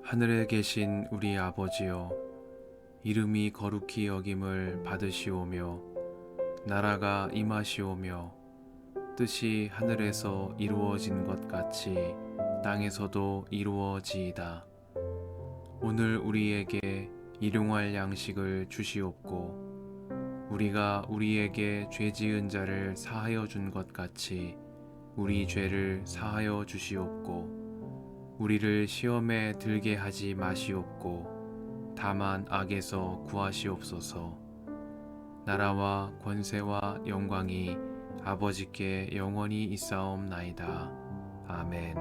하늘에 계신 우리 아버지여, 이름이 거룩히 여김을 받으시오며 나라가 임하시오며 뜻이 하늘에서 이루어진 것 같이 땅에서도 이루어지이다. 오늘 우리에게 일용할 양식을 주시옵고 우리가 우리에게 죄 지은 자를 사하여 준 것 같이 우리 죄를 사하여 주시옵고 우리를 시험에 들게 하지 마시옵고 다만 악에서 구하시옵소서. 나라와 권세와 영광이 아버지께 영원히 있사옵나이다. 아멘.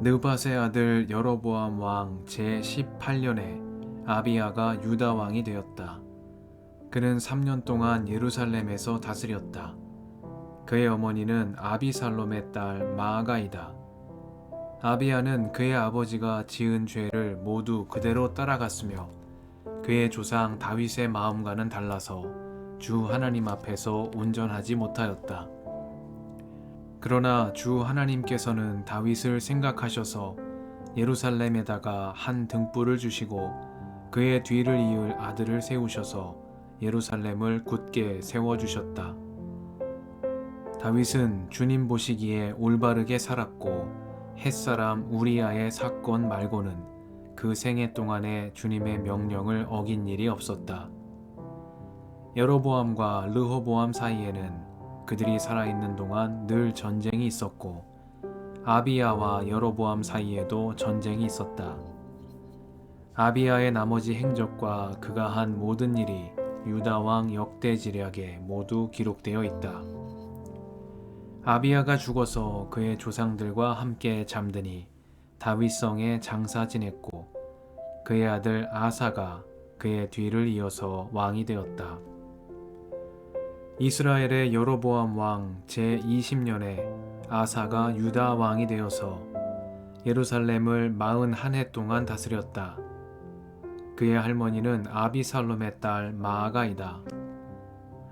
느밧의 아들 여로보암 왕 제18년에 아비야가 유다 왕이 되었다. 그는 3년 동안 예루살렘에서 다스렸다. 그의 어머니는 아비살롬의 딸 마아가이다. 아비야는 그의 아버지가 지은 죄를 모두 그대로 따라갔으며 그의 조상 다윗의 마음과는 달라서 주 하나님 앞에서 온전하지 못하였다. 그러나 주 하나님께서는 다윗을 생각하셔서 예루살렘에다가 한 등불을 주시고 그의 뒤를 이을 아들을 세우셔서 예루살렘을 굳게 세워주셨다. 다윗은 주님 보시기에 올바르게 살았고 햇사람 우리아의 사건 말고는 그 생애 동안에 주님의 명령을 어긴 일이 없었다. 여로보암과 르호보암 사이에는 그들이 살아있는 동안 늘 전쟁이 있었고 아비야와 여로보암 사이에도 전쟁이 있었다. 아비야의 나머지 행적과 그가 한 모든 일이 유다왕 역대지략에 모두 기록되어 있다. 아비야가 죽어서 그의 조상들과 함께 잠드니 다윗성에 장사 지냈고 그의 아들 아사가 그의 뒤를 이어서 왕이 되었다. 이스라엘의 여로보암 왕 제20년에 아사가 유다 왕이 되어서 예루살렘을 41해 동안 다스렸다. 그의 할머니는 아비살롬의 딸 마아가이다.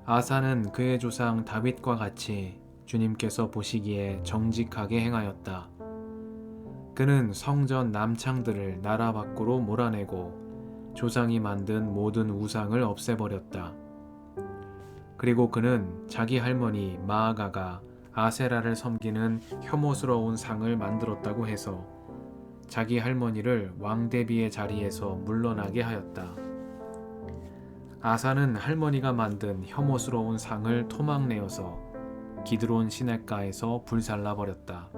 아사는 그의 조상 다윗과 같이 주님께서 보시기에 정직하게 행하였다. 그는 성전 남창들을 나라 밖으로 몰아내고 조상이 만든 모든 우상을 없애버렸다. 그리고 그는 자기 할머니 마아가가 아세라를 섬기는 혐오스러운 상을 만들었다고 해서 자기 할머니를 왕대비의 자리에서 물러나게 하였다. 아사는 할머니가 만든 혐오스러운 상을 토막내어서 기드론 시냇가에서 불살라버렸다.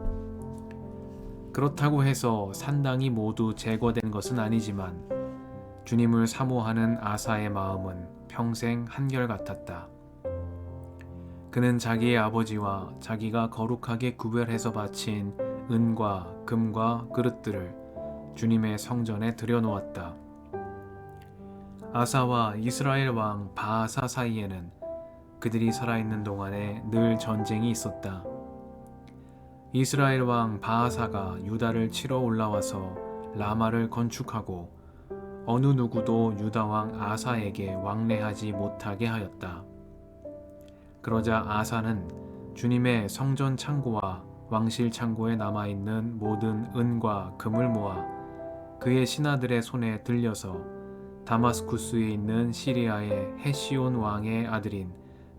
그렇다고 해서 산당이 모두 제거된 것은 아니지만 주님을 사모하는 아사의 마음은 평생 한결같았다. 그는 자기의 아버지와 자기가 거룩하게 구별해서 바친 은과 금과 그릇들을 주님의 성전에 들여놓았다. 아사와 이스라엘 왕 바아사 사이에는 그들이 살아있는 동안에 늘 전쟁이 있었다. 이스라엘 왕 바아사가 유다를 치러 올라와서 라마를 건축하고 어느 누구도 유다 왕 아사에게 왕래하지 못하게 하였다. 그러자 아사는 주님의 성전 창고와 왕실 창고에 남아있는 모든 은과 금을 모아 그의 신하들의 손에 들려서 다마스쿠스에 있는 시리아의 헤시온 왕의 아들인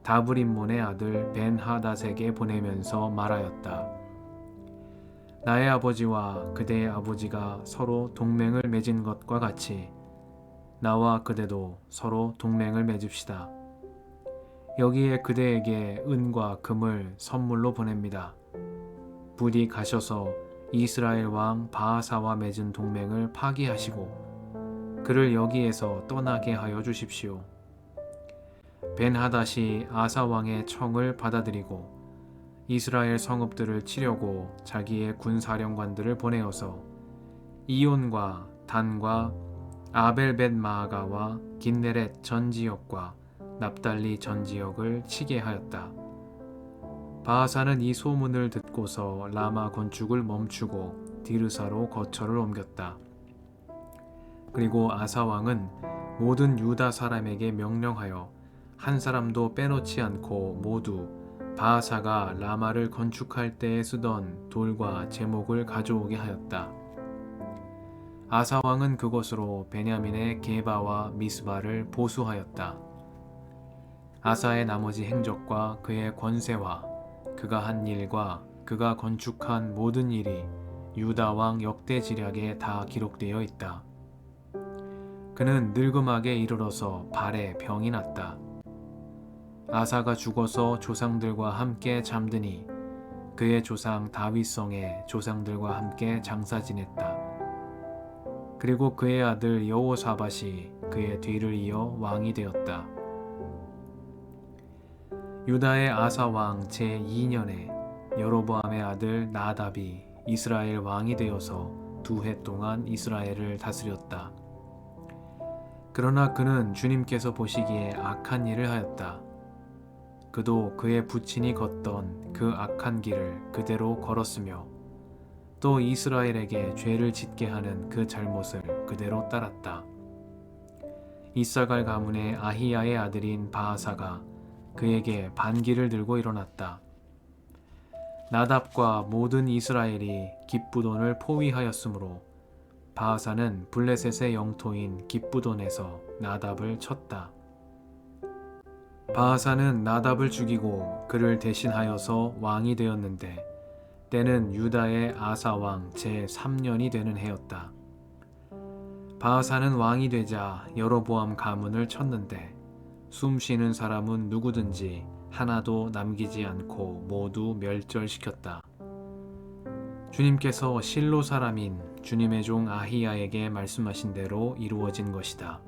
다브림몬의 아들 벤하닷에게 보내면서 말하였다. 나의 아버지와 그대의 아버지가 서로 동맹을 맺은 것과 같이 나와 그대도 서로 동맹을 맺읍시다. 여기에 그대에게 은과 금을 선물로 보냅니다. 부디 가셔서 이스라엘 왕 바아사와 맺은 동맹을 파기하시고 그를 여기에서 떠나게 하여 주십시오. 벤하닷이 아사 왕의 청을 받아들이고 이스라엘 성읍들을 치려고 자기의 군사령관들을 보내어서 이온과 단과 아벨벳 마아가와 긴네렛 전 지역과 납달리 전 지역을 치게 하였다. 바아사는 이 소문을 듣고서 라마 건축을 멈추고 디르사로 거처를 옮겼다. 그리고 아사 왕은 모든 유다 사람에게 명령하여 한 사람도 빼놓지 않고 모두 바하사가 라마를 건축할 때에 쓰던 돌과 제목을 가져오게 하였다. 아사 왕은 그곳으로 베냐민의 게바와 미스바를 보수하였다. 아사의 나머지 행적과 그의 권세와 그가 한 일과 그가 건축한 모든 일이 유다 왕 역대지략에 다 기록되어 있다. 그는 늙음하게 이르러서 발에 병이 났다. 아사가 죽어서 조상들과 함께 잠드니 그의 조상 다윗성의 조상들과 함께 장사 지냈다. 그리고 그의 아들 여호사밧이 그의 뒤를 이어 왕이 되었다. 유다의 아사 왕 제2년에 여로보암의 아들 나답이 이스라엘 왕이 되어서 2해 동안 이스라엘을 다스렸다. 그러나 그는 주님께서 보시기에 악한 일을 하였다. 그도 그의 부친이 걷던 그 악한 길을 그대로 걸었으며 또 이스라엘에게 죄를 짓게 하는 그 잘못을 그대로 따랐다. 이사갈 가문의 아히야의 아들인 바하사가 그에게 반기를 들고 일어났다. 나답과 모든 이스라엘이 깁부돈을 포위하였으므로 바하사는 블레셋의 영토인 깁부돈에서 나답을 쳤다. 바하사는 나답을 죽이고 그를 대신하여서 왕이 되었는데 때는 유다의 아사 왕 제3년이 되는 해였다. 바하사는 왕이 되자 여로보암 가문을 쳤는데 숨쉬는 사람은 누구든지 하나도 남기지 않고 모두 멸절시켰다. 주님께서 실로 사람인 주님의 종 아히야에게 말씀하신 대로 이루어진 것이다.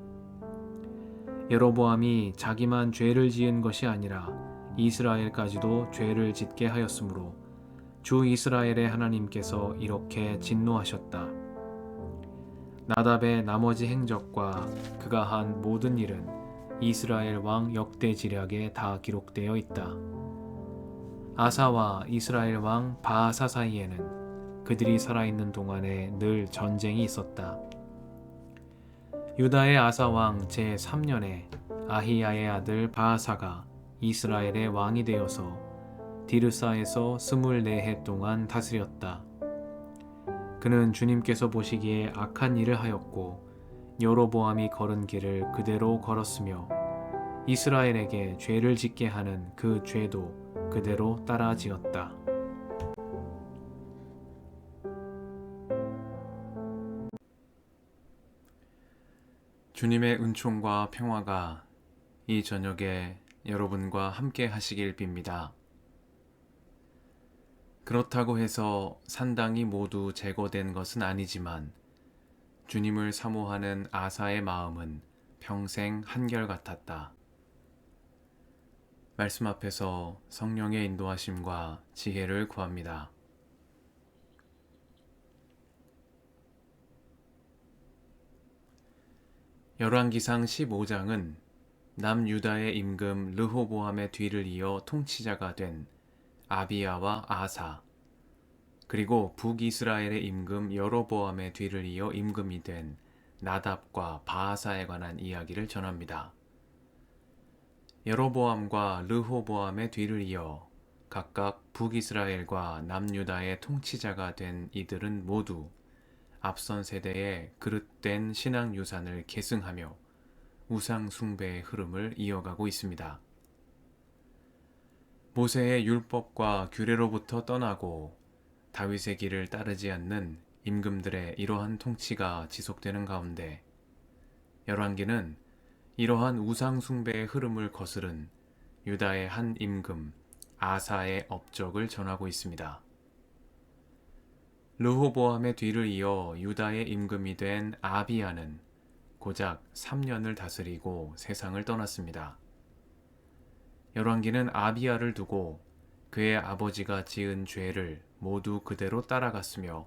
여로보암이 자기만 죄를 지은 것이 아니라 이스라엘까지도 죄를 짓게 하였으므로 주 이스라엘의 하나님께서 이렇게 진노하셨다. 나답의 나머지 행적과 그가 한 모든 일은 이스라엘 왕 역대지략에 다 기록되어 있다. 아사와 이스라엘 왕 바하사 사이에는 그들이 살아있는 동안에 늘 전쟁이 있었다. 유다의 아사 왕 제3년에 아히야의 아들 바하사가 이스라엘의 왕이 되어서 디르사에서 24해 동안 다스렸다. 그는 주님께서 보시기에 악한 일을 하였고 여로보암이 걸은 길을 그대로 걸었으며 이스라엘에게 죄를 짓게 하는 그 죄도 그대로 따라 지었다. 주님의 은총과 평화가 이 저녁에 여러분과 함께 하시길 빕니다. 그렇다고 해서 산당이 모두 제거된 것은 아니지만 주님을 사모하는 아사의 마음은 평생 한결같았다. 말씀 앞에서 성령의 인도하심과 지혜를 구합니다. 열왕기상 15장은 남유다의 임금 르호보암의 뒤를 이어 통치자가 된 아비야와 아사, 그리고 북이스라엘의 임금 여로보암의 뒤를 이어 임금이 된 나답과 바하사에 관한 이야기를 전합니다. 여로보암과 르호보암의 뒤를 이어 각각 북이스라엘과 남유다의 통치자가 된 이들은 모두 앞선 세대의 그릇된 신앙 유산을 계승하며 우상 숭배의 흐름을 이어가고 있습니다. 모세의 율법과 규례로부터 떠나고 다윗의 길을 따르지 않는 임금들의 이러한 통치가 지속되는 가운데 열왕기는 이러한 우상 숭배의 흐름을 거스른 유다의 한 임금 아사의 업적을 전하고 있습니다. 르호보암의 뒤를 이어 유다의 임금이 된 아비야는 고작 3년을 다스리고 세상을 떠났습니다. 열왕기는 아비야를 두고 그의 아버지가 지은 죄를 모두 그대로 따라갔으며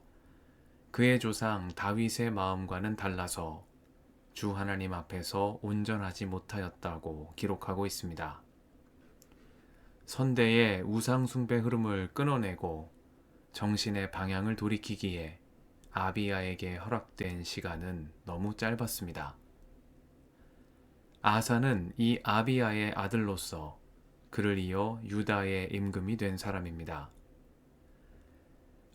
그의 조상 다윗의 마음과는 달라서 주 하나님 앞에서 온전하지 못하였다고 기록하고 있습니다. 선대의 우상 숭배 흐름을 끊어내고 정신의 방향을 돌이키기에 아비야에게 허락된 시간은 너무 짧았습니다. 아사는 이 아비야의 아들로서 그를 이어 유다의 임금이 된 사람입니다.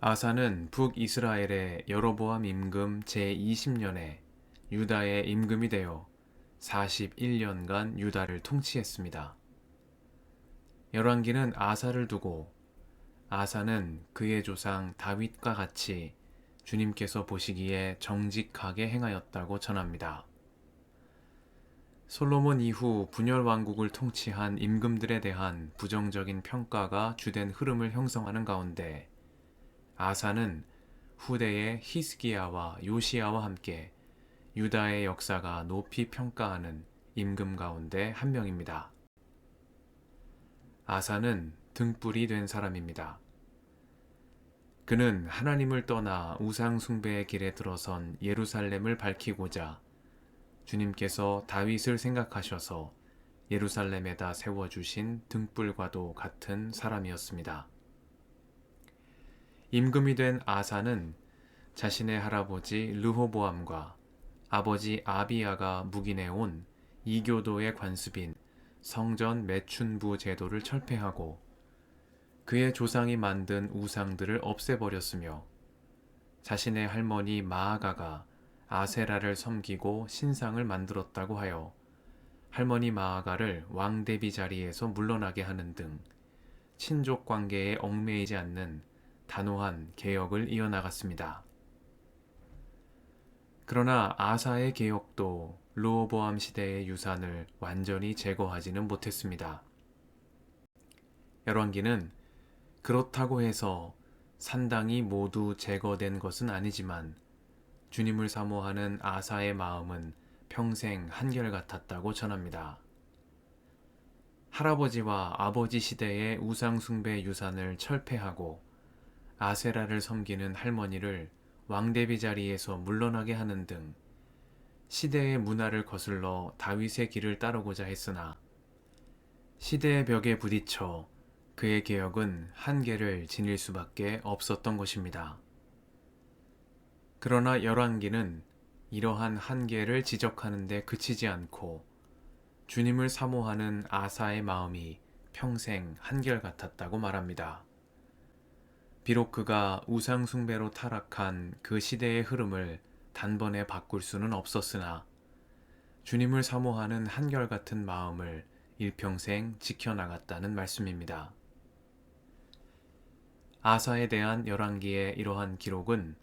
아사는 북이스라엘의 여로보암 임금 제20년에 유다의 임금이 되어 41년간 유다를 통치했습니다. 열왕기는 아사를 두고 아사는 그의 조상 다윗과 같이 주님께서 보시기에 정직하게 행하였다고 전합니다. 솔로몬 이후 분열 왕국을 통치한 임금들에 대한 부정적인 평가가 주된 흐름을 형성하는 가운데 아사는 후대의 히스기야와 요시야와 함께 유다의 역사가 높이 평가하는 임금 가운데 한 명입니다. 아사는 등불이 된 사람입니다. 그는 하나님을 떠나 우상 숭배의 길에 들어선 예루살렘을 밝히고자 주님께서 다윗을 생각하셔서 예루살렘에다 세워주신 등불과도 같은 사람이었습니다. 임금이 된 아사는 자신의 할아버지 르호보암과 아버지 아비야가 묵인해온 이교도의 관습인 성전 매춘부 제도를 철폐하고 그의 조상이 만든 우상들을 없애버렸으며 자신의 할머니 마아가가 아세라를 섬기고 신상을 만들었다고 하여 할머니 마아가를 왕대비 자리에서 물러나게 하는 등 친족 관계에 얽매이지 않는 단호한 개혁을 이어나갔습니다. 그러나 아사의 개혁도 르호보암 시대의 유산을 완전히 제거하지는 못했습니다. 열왕기는 그렇다고 해서 산당이 모두 제거된 것은 아니지만 주님을 사모하는 아사의 마음은 평생 한결같았다고 전합니다. 할아버지와 아버지 시대의 우상숭배 유산을 철폐하고 아세라를 섬기는 할머니를 왕대비 자리에서 물러나게 하는 등 시대의 문화를 거슬러 다윗의 길을 따르고자 했으나 시대의 벽에 부딪혀 그의 개혁은 한계를 지닐 수밖에 없었던 것입니다. 그러나 열왕기는 이러한 한계를 지적하는 데 그치지 않고 주님을 사모하는 아사의 마음이 평생 한결같았다고 말합니다. 비록 그가 우상숭배로 타락한 그 시대의 흐름을 단번에 바꿀 수는 없었으나 주님을 사모하는 한결같은 마음을 일평생 지켜나갔다는 말씀입니다. 아사에 대한 열왕기의 이러한 기록은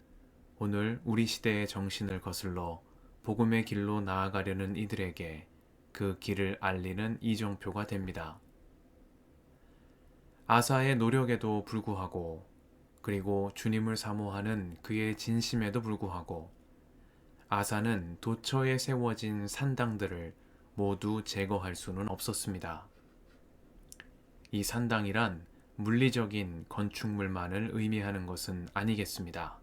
오늘 우리 시대의 정신을 거슬러 복음의 길로 나아가려는 이들에게 그 길을 알리는 이정표가 됩니다. 아사의 노력에도 불구하고 그리고 주님을 사모하는 그의 진심에도 불구하고 아사는 도처에 세워진 산당들을 모두 제거할 수는 없었습니다. 이 산당이란 물리적인 건축물만을 의미하는 것은 아니겠습니다.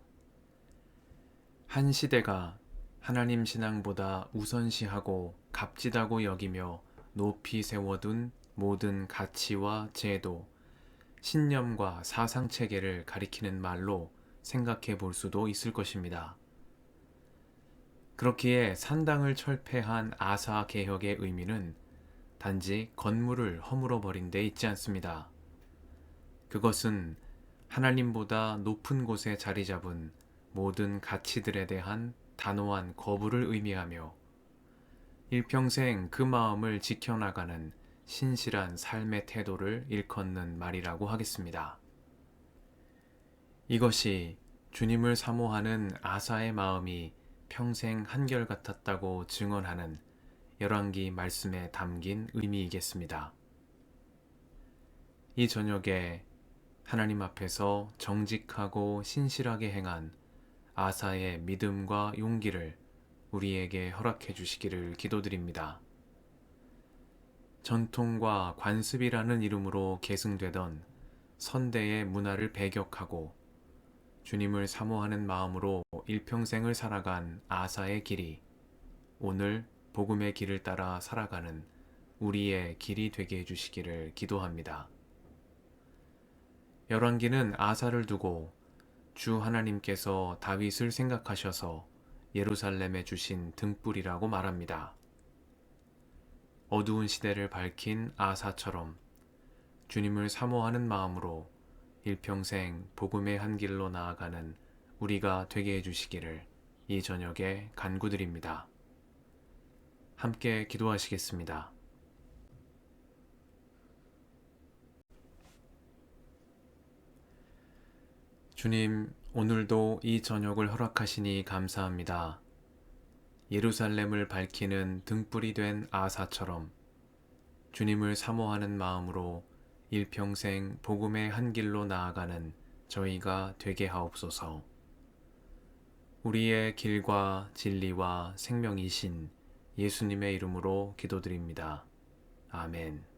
한 시대가 하나님 신앙보다 우선시하고 값지다고 여기며 높이 세워둔 모든 가치와 제도, 신념과 사상체계를 가리키는 말로 생각해 볼 수도 있을 것입니다. 그렇기에 산당을 철폐한 아사 개혁의 의미는 단지 건물을 허물어 버린 데 있지 않습니다. 그것은 하나님보다 높은 곳에 자리 잡은 모든 가치들에 대한 단호한 거부를 의미하며 일평생 그 마음을 지켜나가는 신실한 삶의 태도를 일컫는 말이라고 하겠습니다. 이것이 주님을 사모하는 아사의 마음이 평생 한결같았다고 증언하는 열왕기 말씀에 담긴 의미이겠습니다. 이 저녁에 하나님 앞에서 정직하고 신실하게 행한 아사의 믿음과 용기를 우리에게 허락해 주시기를 기도드립니다. 전통과 관습이라는 이름으로 계승되던 선대의 문화를 배격하고 주님을 사모하는 마음으로 일평생을 살아간 아사의 길이 오늘 복음의 길을 따라 살아가는 우리의 길이 되게 해주시기를 기도합니다. 열왕기는 아사를 두고 주 하나님께서 다윗을 생각하셔서 예루살렘에 주신 등불이라고 말합니다. 어두운 시대를 밝힌 아사처럼 주님을 사모하는 마음으로 일평생 복음의 한 길로 나아가는 우리가 되게 해주시기를 이 저녁에 간구드립니다. 함께 기도하시겠습니다. 주님, 오늘도 이 저녁을 허락하시니 감사합니다. 예루살렘을 밝히는 등불이 된 아사처럼 주님을 사모하는 마음으로 일평생 복음의 한 길로 나아가는 저희가 되게 하옵소서. 우리의 길과 진리와 생명이신 예수님의 이름으로 기도드립니다. 아멘.